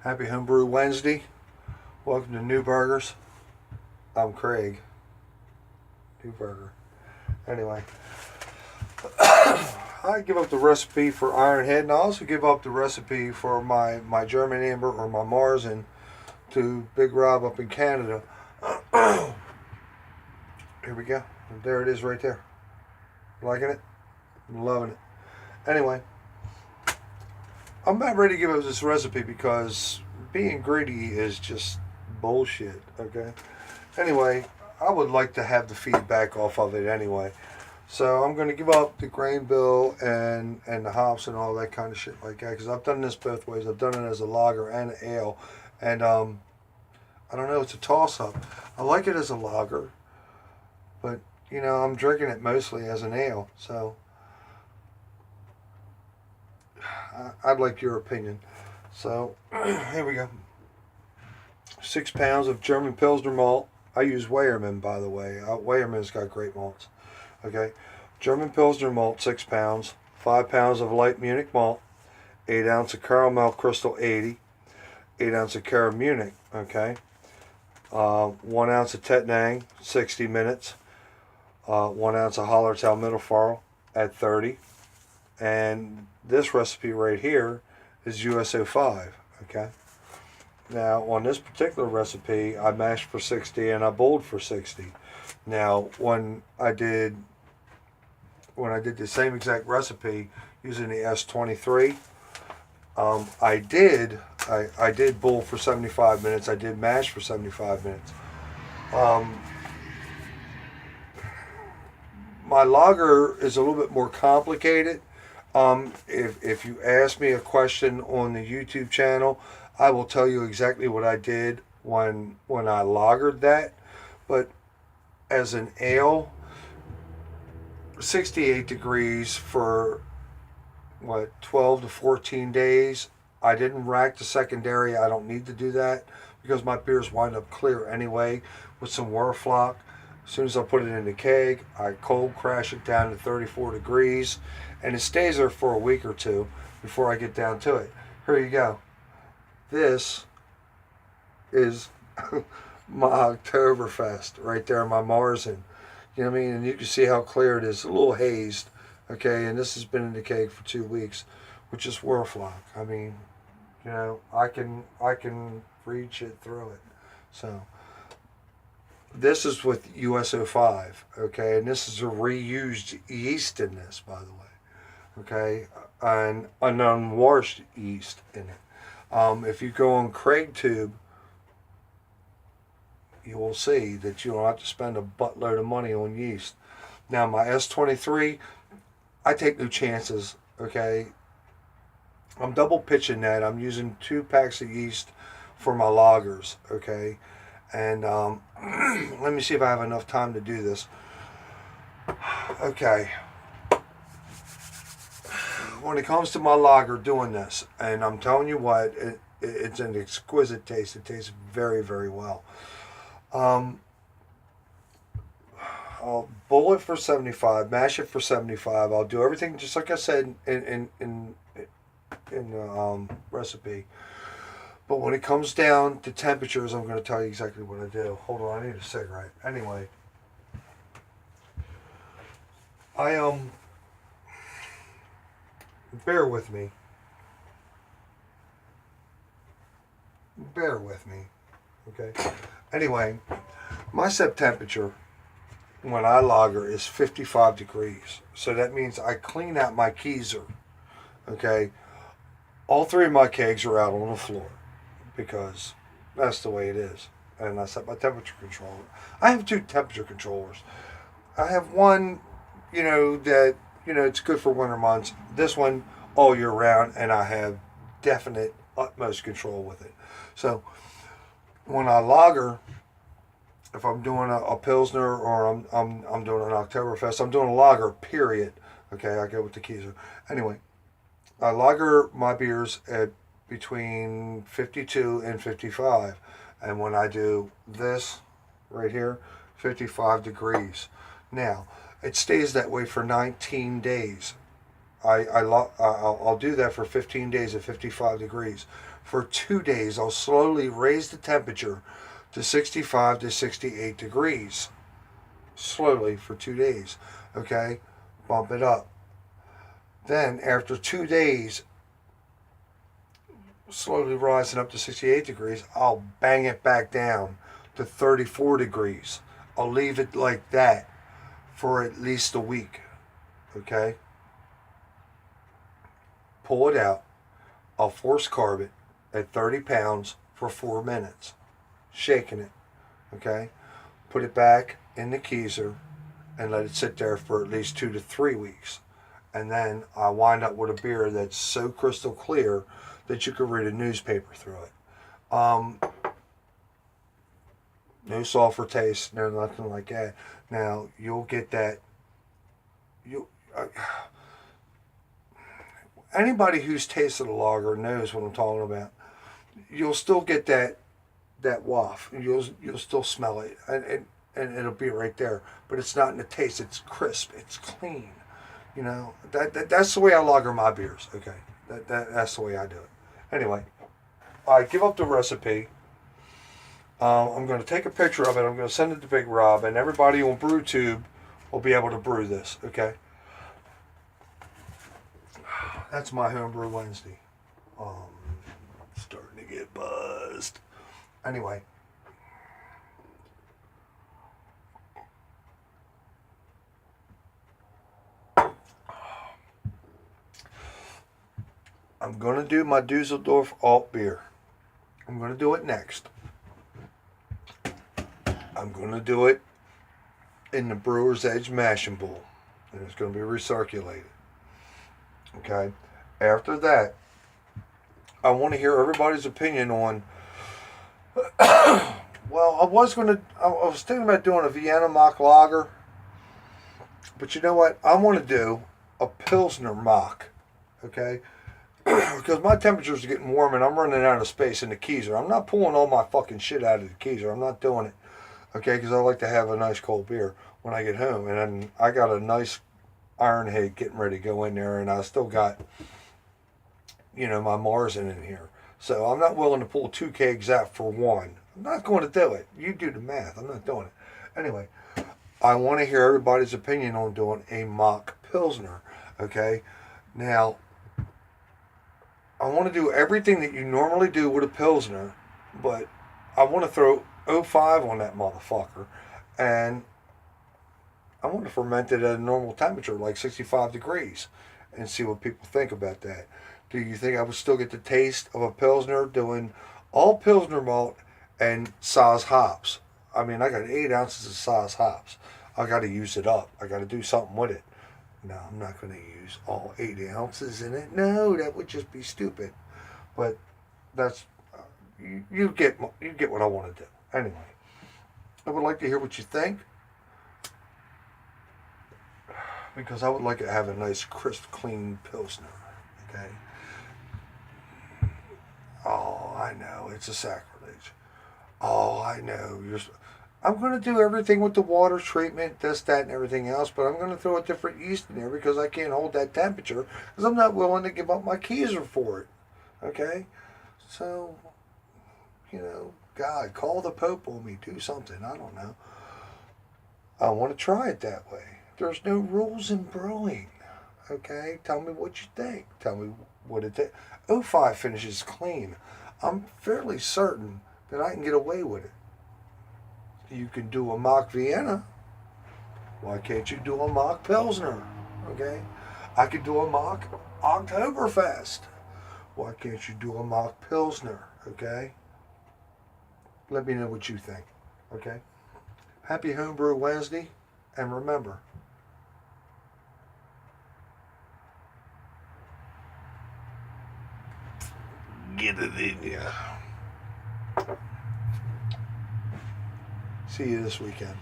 Happy Homebrew Wednesday. Welcome to New Burgers. I'm Craig. New Burger. Anyway, I give up the recipe for Ironhead, and I also give up the recipe for my German Amber or my Marzen to Big Rob up in Canada. Here we go. There it is right there. Liking it? I'm loving it. Anyway, I'm about ready to give up this recipe because being greedy is just bullshit, okay? Anyway, I would like to have the feedback off of it anyway. So I'm going to give up the grain bill and the hops and all that kind of shit like that because I've done this both ways. I've done it as a lager and an ale. And I don't know, it's a toss-up. I like it as a lager, but, I'm drinking it mostly as an ale. So I'd like your opinion. So here we go. 6 pounds of German Pilsner malt. I use Weyermann, by the way. Weyermann's got great malts. Okay. German Pilsner malt, 6 pounds. 5 pounds of light Munich malt. 8 ounce of caramel crystal 80. 8 ounce of Cara Munich. Okay. 1 ounce of Tettnang, 60 minutes. 1 ounce of Hallertau Mittelfarl at 30. And this recipe right here is USO5. Okay. Now, on this particular recipe, I mashed for 60 and I bowled for 60. Now, when I did the same exact recipe using the S23, I did bowl for 75 minutes. I did mash for 75 minutes. My lager is a little bit more complicated. If you ask me a question on the YouTube channel, I will tell you exactly what I did when I lagered that. But as an ale, 68 degrees for 12 to 14 days. I didn't rack the secondary. I don't need to do that because my beers wind up clear anyway with some Werflock. As soon as I put it in the keg, I cold crash it down to 34 degrees, and it stays there for a week or two before I get down to it. Here you go. This is my Oktoberfest right there, my Marzen. You know what I mean? And you can see how clear it is. A little hazed, okay? And this has been in the keg for 2 weeks, which is Werflock. I mean, I can read shit through it. So this is with USO5, okay? And this is a reused yeast in this, by the way, okay? And an unwashed yeast in it. If you go on CraigTube, you will see that you don't have to spend a buttload of money on yeast. Now, my S23, I take no chances, okay? I'm double pitching that. I'm using 2 packs of yeast for my lagers, okay? And let me see if I have enough time to do this. Okay. When it comes to my lager doing this, and I'm telling you what, it's an exquisite taste. It tastes very, very well. I'll boil it for 75, mash it for 75. I'll do everything just like I said in the recipe. But when it comes down to temperatures, I'm going to tell you exactly what I do. Hold on, I need a cigarette. Anyway, bear with me. Bear with me. Okay. Anyway, my set temperature when I lager is 55 degrees. So that means I clean out my keezer. Okay. All 3 of my kegs are out on the floor because that's the way it is. And I set my temperature controller. I have 2 temperature controllers. I have one, that, it's good for winter months. This one all year round, and I have definite utmost control with it. So when I lager, if I'm doing a Pilsner or I'm doing an Oktoberfest, I'm doing a lager, period. Okay, I go with the keys. Anyway, I lager my beers at between 52 and 55. And when I do this right here, 55 degrees. Now, it stays that way for 19 days. I'll do that for 15 days at 55 degrees. For 2 days, I'll slowly raise the temperature to 65 to 68 degrees. Slowly for 2 days. Okay? Bump it up. Then, after 2 days, slowly rising up to 68 degrees, I'll bang it back down to 34 degrees. I'll leave it like that for at least a week. Okay? Pull it out. I'll force carb it at 30 pounds for 4 minutes. Shaking it. Okay? Put it back in the keezer and let it sit there for at least 2 to 3 weeks. And then I wind up with a beer that's so crystal clear that you could read a newspaper through it. No sulfur taste, no nothing like that. Now you'll get that. Anybody who's tasted a lager knows what I'm talking about. You'll still get that waft. You'll still smell it, and it'll be right there. But it's not in the taste. It's crisp. It's clean. You know that's the way I lager my beers. Okay, that's the way I do it. Anyway, I give up the recipe. I'm going to take a picture of it. I'm going to send it to Big Rob, and everybody on BrewTube will be able to brew this. Okay. That's my Homebrew Wednesday. Starting to get buzzed. Anyway. I'm going to do my Dusseldorf alt beer. I'm going to do it next. I'm going to do it in the Brewer's Edge mashing bowl. And it's going to be recirculated. Okay. After that, I want to hear everybody's opinion on. Well, I was thinking about doing a Vienna mock lager, but you know what? I want to do a pilsner mock. Okay, because my temperatures are getting warm and I'm running out of space in the keezer. I'm not pulling all my fucking shit out of the keezer. I'm not doing it. Okay, because I like to have a nice cold beer when I get home, and then I got a nice iron head getting ready to go in there, and I still got, my Marzen in here. So I'm not willing to pull 2 kegs out for one. I'm not going to do it. You do the math. I'm not doing it. Anyway, I want to hear everybody's opinion on doing a mock pilsner. Okay? Now, I want to do everything that you normally do with a pilsner, but I want to throw 0.5 on that motherfucker, and I want to ferment it at a normal temperature, like 65 degrees, and see what people think about that. Do you think I would still get the taste of a pilsner doing all pilsner malt and Saaz hops? I mean, I got 8 ounces of Saaz hops. I got to use it up. I got to do something with it. No, I'm not going to use all 8 ounces in it. No, that would just be stupid. But that's you get what I want to do. Anyway, I would like to hear what you think, because I would like to have a nice, crisp, clean pilsner. Okay. Oh, I know it's a sacrilege. Oh, I know I'm going to do everything with the water treatment, this, that, and everything else, but I'm going to throw a different yeast in there because I can't hold that temperature because I'm not willing to give up my keezer for it. Okay? So, God, call the Pope on me, do something. I don't know. I want to try it that way. There's no rules in brewing. Okay? Tell me what you think. Tell me what it is. 0.5 finishes clean. I'm fairly certain that I can get away with it. You can do a mock Vienna. Why can't you do a mock Pilsner? Okay? I could do a mock Oktoberfest. Why can't you do a mock Pilsner? Okay? Let me know what you think. Okay? Happy Homebrew Wednesday. And remember, get it in ya. See you this weekend.